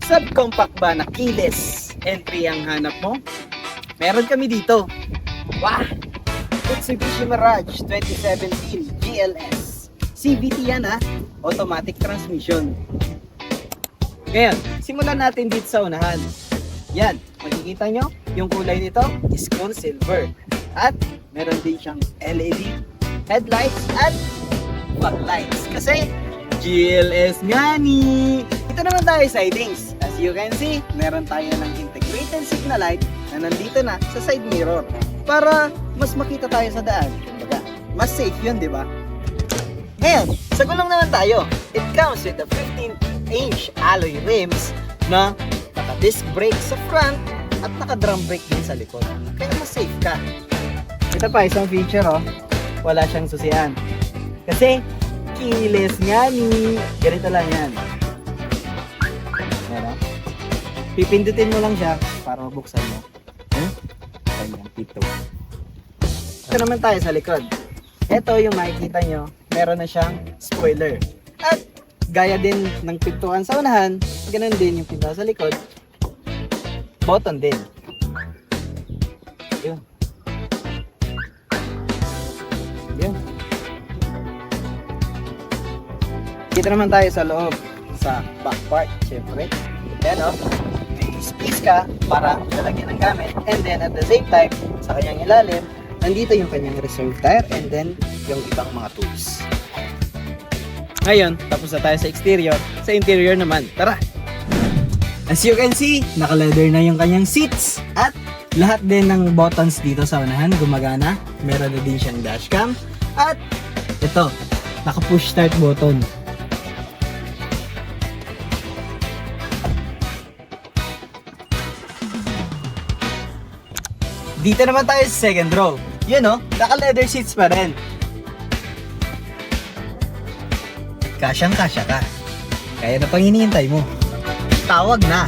Subcompact ba na keyless entry ang hanap mo? Meron kami dito. Wow! Mitsubishi Mirage 2017 GLS. CVT yan ha, automatic transmission. Ngayon, simulan natin dito sa unahan. Yan, makikita nyo, yung kulay nito is gold silver. At meron din siyang LED headlights at fog lights. Kasi GLS nga ni! Ito naman tayo sidings. As you can see, meron tayo ng integrated signal light na nandito na sa side mirror para mas makita tayo sa daan. Kumbaga, mas safe yun, di ba? Ngayon, sa gulong naman tayo. It comes with a 15-inch alloy rims na naka-disc brake sa front at naka-drum brake din sa likod. Kaya mas safe ka. Ito pa, isang feature wala siyang susian. Kasi, keyless nga ni. Ganito lang yan. Ayan, pipindutin mo lang siya para mabuksan mo. Ayan, pito. Ito naman tayo sa likod. Ito yung makikita nyo, meron na siyang spoiler. At gaya din ng pintuan sa unahan, ganun din yung pintuan sa likod. Button din. Yun. Yun. Dito naman tayo sa loob, sa back part, syempre. Ayan may space ka para lalagyan ng gamit. And then at the same time, sa kanyang ilalim, nandito yung kanyang reserve tire and then yung ibang mga tools. Ngayon, tapos na tayo sa exterior. Sa interior naman, tara! As you can see, naka-leather na yung kanyang seats at lahat din ng buttons dito sa unahan gumagana. Meron na din siyang dashcam at ito, naka-push start button. Dito naman tayo sa second row. Yun naka-leather seats pa rin. Kasyang-kasya ka. Kaya na pang hinihintay mo. Tawag na!